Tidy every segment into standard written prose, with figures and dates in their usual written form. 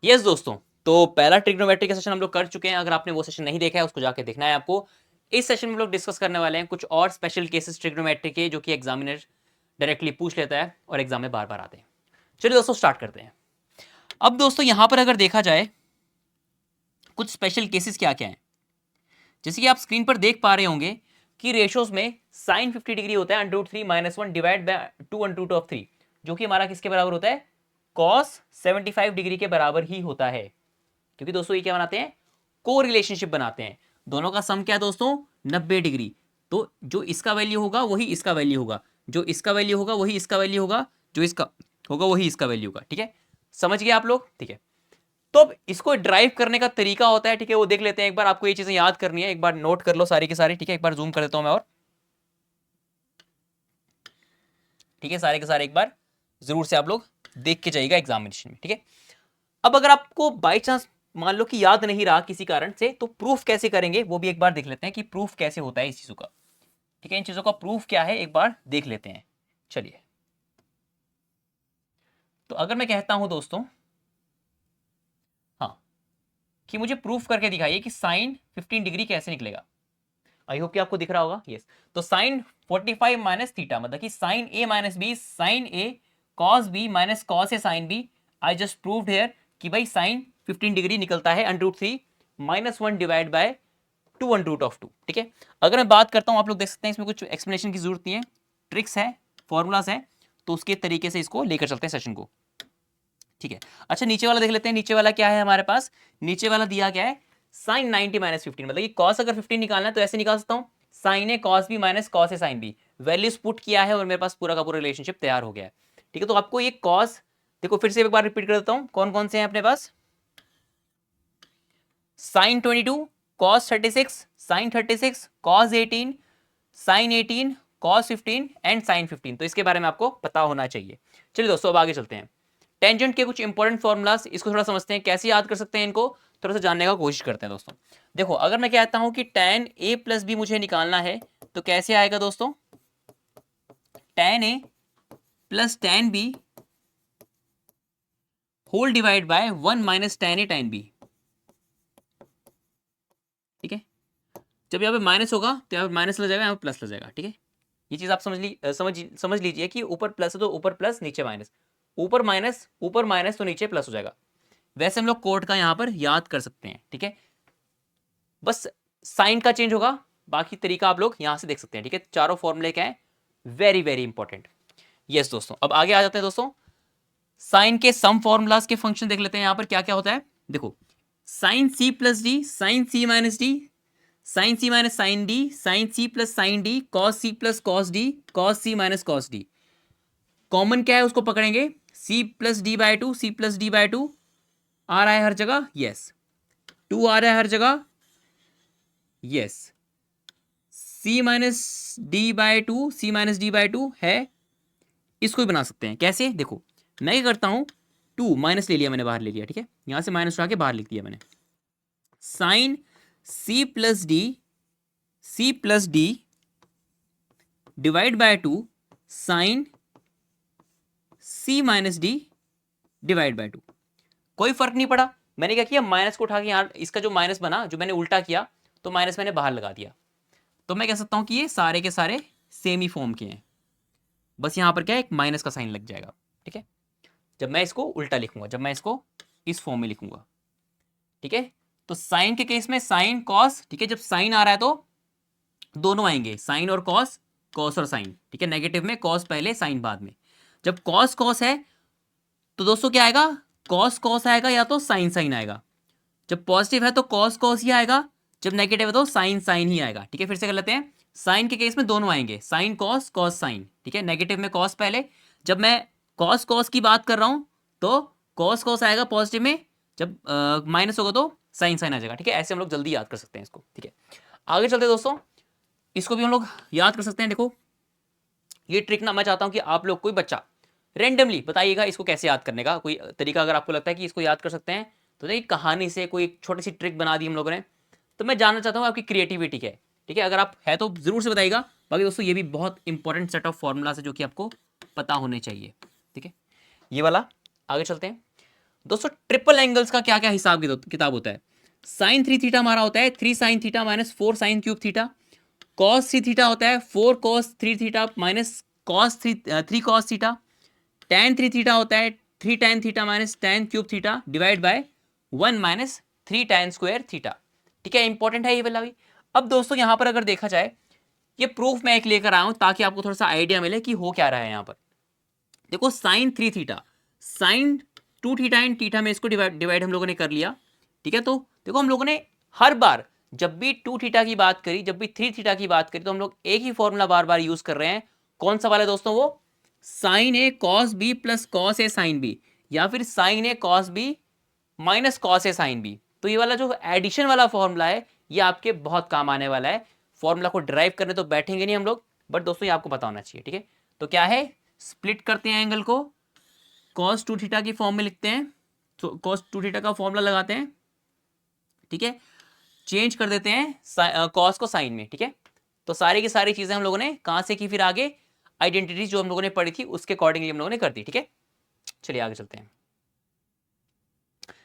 Yes दोस्तों, तो पहला ट्रिग्नोमेट्री का सेशन हम लोग कर चुके हैं। अगर आपने वो सेशन नहीं देखा है उसको जाके देखना है आपको। इस सेशन में हम लोग डिस्कस करने वाले हैं कुछ और स्पेशल केसेस ट्रिग्नोमेट्री के जो कि एग्जामिनर डायरेक्टली पूछ लेता है और एग्जाम में बार बार आते हैं। चलिए दोस्तों स्टार्ट करते हैं। अब दोस्तों यहां पर अगर देखा जाए कुछ स्पेशल केसेस क्या क्या हैं, जैसे कि आप स्क्रीन पर देख पा रहे होंगे कि रेशोज में साइन 50 डिग्री होता है under root 3 minus 1 divide by 2 under root of 3, जो कि हमारा किसके बराबर होता है, कॉस 75 डिग्री के बराबर ही होता है। क्योंकि दोस्तों ये क्या बनाते हैं, को रिलेशनशिप बनाते हैं। दोनों का सम क्या है दोस्तों, 90 डिग्री। तो जो इसका वैल्यू होगा वही इसका वैल्यू होगा, जो इसका वैल्यू होगा वही इसका वैल्यू होगा, जो इसका होगा वही इसका वैल्यू होगा। ठीक है, समझ गए आप लोग। ठीक है, तो अब इसको ड्राइव करने का तरीका होता है, ठीक है, वो देख लेते हैं एक बार। आपको ये चीजें याद करनी है, एक बार नोट कर लो सारी की सारी। ठीक है, एक बार जूम कर देता हूं मैं और ठीक है, सारे के सारे एक बार जरूर से आप लोग देख के जाइएगा एग्जामिनेशन में। ठीक है, अब अगर आपको बाई चांस मान लो कि याद नहीं रहा किसी कारण से, तो प्रूफ कैसे करेंगे वो भी एक बार देख लेते हैं कि प्रूफ कैसे होता है इस चीजों का। ठीक है, इन चीजों का प्रूफ क्या है एक बार देख लेते हैं। चलिए, तो अगर मैं कहता हूं दोस्तों हाँ कि मुझे प्रूफ करके दिखाइए कि साइन 15 डिग्री कैसे निकलेगा। आई होप कि आपको दिख रहा होगा। यस, तो साइन 45 माइनस थीटा, मतलब कि sine A minus B sine A cos B minus cos A sine B. I just proved here कि भाई साइन 15 डिग्री निकलता है under root 3 minus 1 divide by 2 under root of 2। ठीक है, अगर मैं बात करता हूं, आप लोग देख सकते हैं इसमें कुछ एक्सप्लेनेशन की जरूरत नहीं है, ट्रिक्स है, फॉर्मूलाज है, तो उसके तरीके से इसको लेकर चलते हैं सेशन को। ठीक है, अच्छा नीचे वाला देख लेते हैं। नीचे वाला क्या है हमारे पास, नीचे वाला दिया गया है साइन 90 माइनस 15, मतलब कि कॉस अगर 15 निकालना है तो ऐसे निकाल सकता हूं, sign A cos B minus cos A sine B. Values put किया है और मेरे पास पूरा का पूरा रिलेशनशिप तैयार हो गया है। ठीक है, तो आपको ये कॉस देखो, फिर से एक बार रिपीट कर देता हूं कौन कौन से हैं अपने पास। Sine 22 cos 36 sine 36 cos 18 sine 18 cos 15 and sine 15, तो इसके बारे में आपको पता होना चाहिए। चलिए दोस्तों अब आगे चलते हैं। टेंजेंट के कुछ इंपॉर्टेंट फॉर्मूलाज, इसको थोड़ा समझते हैं, कैसे याद कर सकते हैं इनको, थोड़ा सा जानने का कोशिश करते हैं दोस्तों। देखो, अगर मैं कहता हूं कि tan a प्लस बी मुझे निकालना है तो कैसे आएगा दोस्तों, tan a plus tan b whole divide by 1 minus tan a tan b। ठीक है, जब यहाँ पे माइनस होगा तो यहाँ पे माइनस लग जाएगा, यहाँ पे प्लस लग जाएगा। ठीक है, ये चीज आप समझ लीजिए कि ऊपर प्लस है तो ऊपर प्लस नीचे माइनस, ऊपर माइनस तो नीचे प्लस हो जाएगा। वैसे हम लोग कोड का यहाँ पर याद कर सकते हैं। ठीक है, बस साइन का चेंज होगा, बाकी तरीका आप लोग यहां से देख सकते हैं। ठीक है, चारों फॉर्मूले क्या है, वेरी वेरी इंपॉर्टेंट। यस दोस्तों, अब आगे आ जाते हैं दोस्तों। साइन के सम फॉर्मूलाज के फंक्शन देख लेते हैं, यहां पर क्या क्या होता है। देखो, sine C plus D sine C minus D sine C minus sine D sine C plus sine D cos C plus cos D cos C minus cos D. Common क्या है उसको पकड़ेंगे, C plus D by two C plus D by two आ रहा है हर जगह, yes, to आ रहा है हर जगह, yes, C minus D by two C minus D by two है। इसको भी बना सकते हैं कैसे, देखो मैं क्या करता हूं, टू माइनस ले लिया मैंने, बाहर ले लिया। ठीक है, यहां से माइनस उठा के बाहर लिख दिया मैंने, sine C plus D divide by two sine C minus D divide by two. कोई फर्क नहीं पड़ा, मैंने क्या किया, माइनस को उठा के यहां, इसका जो माइनस बना जो मैंने उल्टा किया तो माइनस मैंने बाहर लगा दिया। तो मैं कह सकता हूं कि ये सारे के सारे सेम ही फॉर्म के हैं, बस यहां पर क्या है, एक माइनस का साइन लग जाएगा। ठीक है, जब मैं इसको उल्टा लिखूंगा, जब मैं इसको इस फॉर्म में लिखूंगा। ठीक है, तो साइन के केस में साइन कॉस, ठीक है, जब साइन आ रहा है तो दोनों आएंगे, साइन और कॉस, कॉस और साइन। ठीक है, नेगेटिव में कॉस पहले साइन बाद में। जब कॉस कॉस है तो दोस्तों क्या आएगा, कॉस कॉस आएगा या तो साइन साइन आएगा। जब पॉजिटिव है तो कॉस कॉस ही आएगा, जब नेगेटिव है तो साइन साइन ही आएगा। ठीक है, फिर से कर लेते हैं। साइन के केस में दोनों आएंगे, साइन कॉस कॉस साइन। ठीक है, नेगेटिव में कॉस पहले, जब मैं कॉस कॉस की बात कर रहा हूं तो कॉस कॉस आएगा पॉजिटिव में, जब माइनस होगा तो साइन साइन आ जाएगा। ठीक है, ऐसे हम लोग जल्दी याद कर सकते हैं इसको। ठीक है, आगे चलते दोस्तों, इसको भी हम लोग याद कर सकते हैं। देखो, ये ट्रिक ना मैं चाहता हूं कि आप लोग, कोई बच्चा रेंडमली बताइएगा इसको कैसे याद करने का कोई तरीका, अगर आपको लगता है कि इसको याद कर सकते हैं तो देखिए, कहानी से कोई छोटी सी ट्रिक बना दी हम लोगों ने, तो मैं जानना चाहता हूँ आपकी क्रिएटिविटी क्या है। ठीक है, अगर आप है तो जरूर से बताइएगा। बाकी दोस्तों ये भी बहुत इंपॉर्टेंट सेट ऑफ फॉर्मूलाज है जो कि आपको पता होने चाहिए। ठीक है, ये वाला, आगे चलते हैं दोस्तों ट्रिपल एंगल्स का क्या क्या हिसाब किताब होता है? साइन 3 थीटा हमारा होता है 3 sine theta minus 4 sine cube theta. Cos 3 theta होता है 4 cos 3 theta minus cos 3 cos theta. Tan 3 theta होता है 3 tan theta minus tan cube theta divide by 1 minus 3 tan square theta. ठीक है, इंपॉर्टेंट है ये वाला भी। अब दोस्तों यहां पर अगर देखा जाए, ये प्रूफ मैं एक लेकर आया हूं ताकि आपको थोड़ा सा आइडिया मिले कि हो क्या रहा है यहां पर। देखो sine 3 theta, sine 2 theta and theta में इसको डिवाइड हम लोगों ने कर लिया। ठीक है, तो देखो हम लोगों ने हर बार जब भी 2 थीटा की बात करी, जब भी 3 थीटा की बात करी, तो हम लोग एक ही फॉर्मूला बार बार यूज कर रहे हैं। कौन सा वाला दोस्तों? वो sign A cos B plus cos A sine B, या फिर sign A cos B minus cos A sine B. तो ये वाला जो एडिशन वाला फॉर्मूला है, ये आपके बहुत काम आने वाला है। फॉर्मूला को ड्राइव करने तो बैठेंगे नहीं हम लोग, बट दोस्तों ये आपको पता होना चाहिए। ठीक है, तो क्या है, स्प्लिट करते हैं एंगल को, कॉस 2 थीटा की फॉर्म में लिखते हैं, तो कॉस 2 थीटा का फॉर्मूला लगाते हैं। ठीक है, चेंज कर देते हैं कॉस को साइन में। ठीक है, तो सारी की सारी चीजें हम लोगों ने कहां से की, फिर आगे आइडेंटिटी जो हम लोगों ने पढ़ी थी उसके अकॉर्डिंगली हम लोगों ने कर दी। ठीक है, चलिए आगे चलते हैं।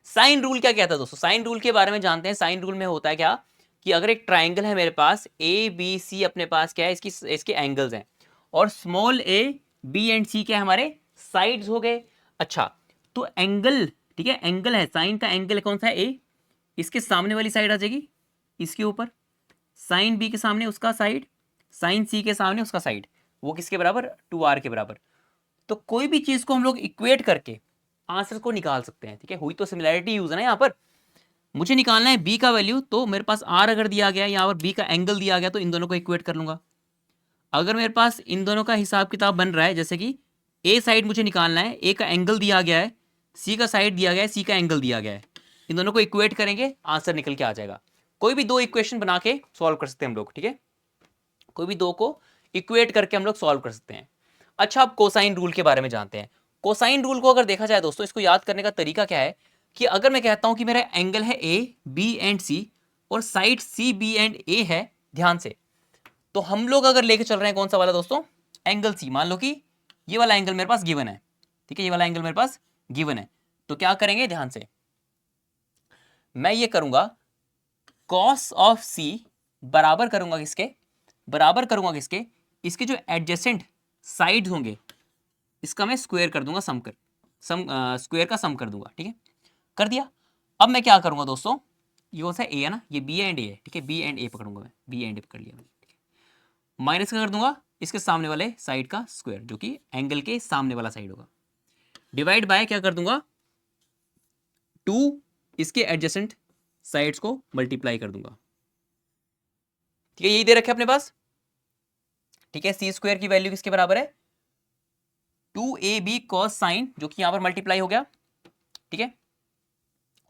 साइन रूल क्या कहता है दोस्तों? साइन रूल के बारे में जानते हैं। साइन रूल में होता है क्या कि अगर एक ट्राइंगल है मेरे पास ए बी सी, अपने पास क्या है, इसके एंगल्स हैं, और स्मॉल ए बी एंड सी क्या हमारे साइड्स हो गए। अच्छा, तो एंगल, ठीक है, एंगल है, साइन का एंगल कौन सा है? ए, इसके सामने वाली साइड आ जाएगी इसके ऊपर, साइन बी के सामने उसका साइड, साइन सी के सामने उसका साइड, वो किसके बराबर? 2r के बराबर। तो कोई भी चीज को हम लोग इक्वेट करके आंसर को निकाल सकते हैं। ठीक है, हुई तो सिमिलैरिटी यूज है ना यहाँ पर। मुझे निकालना है बी का वैल्यू, तो मेरे पास आर अगर दिया गया, यहाँ पर बी का एंगल दिया गया, तो इन दोनों को इक्वेट कर लूंगा। अगर मेरे पास इन दोनों का हिसाब किताब बन रहा है, जैसे कि ए साइड मुझे निकालना है, ए का एंगल दिया गया है, सी का साइड दिया गया है, सी का एंगल दिया गया है, इन दोनों को इक्वेट करेंगे, आंसर निकल के आ जाएगा। कोई भी दो इक्वेशन बना के सॉल्व कर सकते हैं हम लोग। ठीक है, कोई भी दो को इक्वेट करके हम लोग सॉल्व कर सकते हैं। अच्छा, अब कोसाइन रूल के बारे में जानते हैं। कोसाइन रूल को अगर देखा जाए दोस्तों, इसको याद करने का तरीका क्या है कि अगर मैं कहता हूं कि मेरा एंगल है ए बी एंड सी, और साइड सी बी एंड ए है, ध्यान से, तो हम लोग अगर लेके चल रहे हैं कौन सा वाला दोस्तों? Angle C. मान लो कि ये वाला एंगल मेरे पास गिवन है। ठीक है, ये वाला एंगल मेरे पास गिवन है, तो क्या करेंगे, ध्यान से, मैं ये करूंगा कॉस ऑफ सी बराबर करूंगा किसके? बराबर करूंगा किसके? इसके जो एडजेसेंट साइड होंगे, इसका मैं स्क्वायर कर दूंगा, स्क्वायर का सम कर दूंगा। ठीक है, कर दिया। अब मैं क्या करूंगा दोस्तों, ये कौन सा ए है ना, ये बी एंड ए है। ठीक है, बी एंड ए पकड़ूंगा मैं, बी एंड ए पकड़ लिया मैंने। ठीक है, माइनस का कर दूंगा इसके सामने वाले साइड का स्क्वायर, जो कि एंगल के सामने वाला साइड होगा, डिवाइड बाय क्या कर दूंगा, 2 इसके एडजेसेंट साइड्स को मल्टीप्लाई कर दूंगा। ठीक है, यही दे रखे अपने पास। ठीक है, सी स्क्वायर की वैल्यू किसके बराबर है? 2ab कॉस साइन, जो कि यहां पर मल्टीप्लाई हो गया। ठीक है,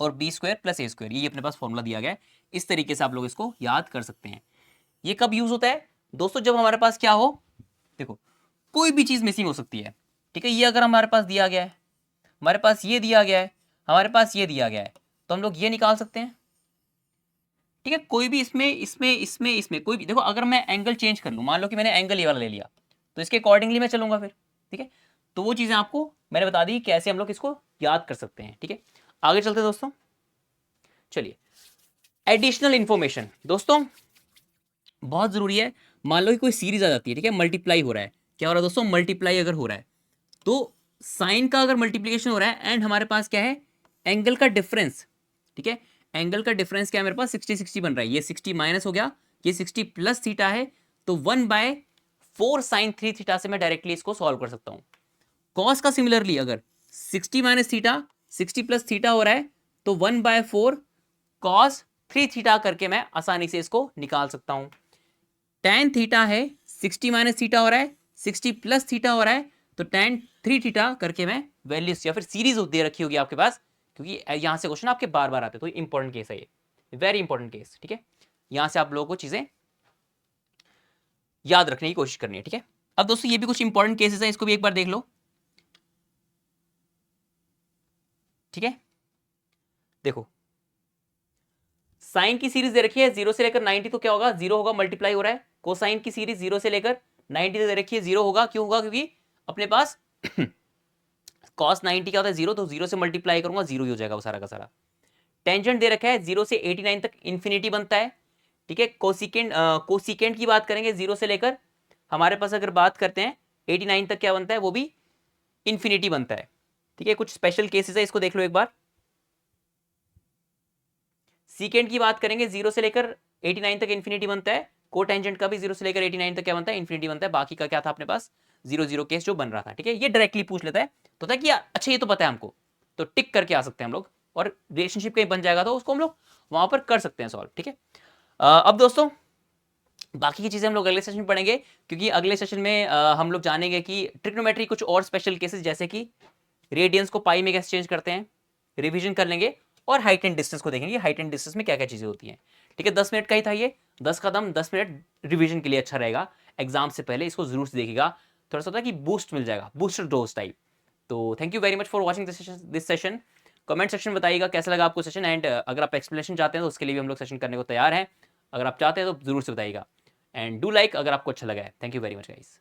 और बी स्क्वायर प्लस ए स्क्वायर, ये अपने पास फॉर्मूला दिया गया है। इस तरीके से आप लोग इसको याद कर सकते हैं। ये कब यूज होता है दोस्तों? जब हमारे पास क्या हो, देखो कोई भी चीज मिसिंग हो सकती है। ठीक है, ये अगर हमारे पास दिया गया है, हमारे पास ये दिया गया है, हमारे पास ये दिया गया है, तो हम लोग ये निकाल सकते हैं। ठीक है, कोई भी इसमें कोई भी, देखो अगर मैं एंगल चेंज कर लूं, मान लो कि मैंने एंगल ये वाला ले लिया, तो इसके अकॉर्डिंगली मैं चलूंगा फिर। ठीक है, तो वो चीजें आपको मैंने बता दी कैसे हम लोग इसको याद कर सकते हैं। ठीक है, आगे चलते दोस्तों। चलिए, एडिशनल इंफॉर्मेशन दोस्तों बहुत जरूरी है। मान लो कि कोई सीरीज आ जाती है, ठीक है, मल्टीप्लाई हो रहा है, क्या हो रहा है दोस्तों? मल्टीप्लाई अगर हो रहा है, तो साइन का अगर मल्टीप्लीकेशन हो रहा है एंड हमारे पास क्या है? एंगल का डिफरेंस। ठीक है, एंगल का डिफरेंस क्या है मेरे पास? 60-60 बन रहा है। ये 60 माइनस हो गया, ये 60 प्लस थीटा है, तो 1/4 साइन 3 थीटा से मैं डायरेक्टली इसको सॉल्व कर सकता हूं। कॉस का सिमिलरली अगर 60 माइनस थीटा 60 प्लस थीटा हो रहा है, तो 1/4 कॉस 3 थीटा करके मैं आसानी से इसको निकाल सकता हूं। tan थीटा है, 60 माइनस थीटा हो रहा है, 60 प्लस थीटा हो रहा है, तो tan 3 थीटा करके मैं वैल्यूज या फिर सीरीज दे रखी होगी आपके पास, क्योंकि यहां से क्वेश्चन आपके बार बार आते हैं, तो इंपॉर्टेंट केस है ये, वेरी इंपॉर्टेंट केस। ठीक है, यहां से आप लोगों को चीजें याद रखने की कोशिश करनी है। ठीक है, अब दोस्तों ये भी कुछ इंपॉर्टेंट केसेस है, इसको भी एक बार देख लो। ठीक है, देखो साइन की सीरीज दे रखी है 0 से लेकर 90, तो क्या होगा? 0 होगा, मल्टीप्लाई हो रहा है। कोसाइन की सीरीज 0 से लेकर 90 तक दे रखी है, 0 होगा। क्यों होगा? क्योंकि अपने पास cos 90 क्या होता है 0, तो 0 से मल्टीप्लाई करूंगा 0 ही हो जाएगा वो सारा का सारा। टेंजेंट दे रखा है 0 से 89 तक इन्फिनिटी बनता है, ठीक है। कोसिकेंट की बात करेंगे 0 से लेकर हमारे पास अगर बात करते हैं 89 तक क्या बनता है, वो भी इन्फिनिटी बनता है, ठीक है। कुछ स्पेशल केसेस है, इसको देख लो एक बार। सीकेंट की बात करेंगे 0 से लेकर 89 तक इन्फिनिटी बनता है, कोटेंजेंट का भी 0 से लेकर 89 तक क्या बनता है, इन्फिनिटी बनता है। बाकी का क्या था अपने पास 0 केस जो बन रहा था, ठीक है। ये डायरेक्टली पूछ लेता है तो था कि अच्छा ये तो पता है हमको, तो टिक करके आ सकते हैं हम लोग, और रिलेशनशिप कहीं बन जाएगा तो उसको हम लोग वहां पर कर सकते हैं सॉल्व, ठीक है। अब दोस्तों बाकी की चीजें हम लोग अगले सेशन में पढ़ेंगे, क्योंकि अगले सेशन में हम लोग जानेंगे कि ट्रिग्नोमेट्री कुछ और स्पेशल केसेस जैसे कि रेडियंस को पाई में कैसे चेंज करते हैं, रिवीजन कर लेंगे, और हाइट एंड डिस्टेंस को देखेंगे, हाइट एंड डिस्टेंस में क्या क्या चीजें होती हैं, ठीक है। 10 मिनट का ही था ये, 10 कदम 10 मिनट रिवीजन के लिए अच्छा रहेगा एग्जाम से पहले, इसको जरूर से देखिएगा, थोड़ा सा होता है कि बूस्ट मिल जाएगा, बूस्टर डोज टाइप। तो thank you very much for watching this session. Comment section में बताइएगा कैसा लगा आपको सेशन, एंड अगर आप एक्सप्लेनेशन चाहते हैं तो उसके लिए भी हम लोग सेशन करने को तैयार हैं, अगर आप चाहते हैं तो जरूर से बताइएगा, एंड डू लाइक अगर आपको अच्छा लगा है। Thank you very much guys.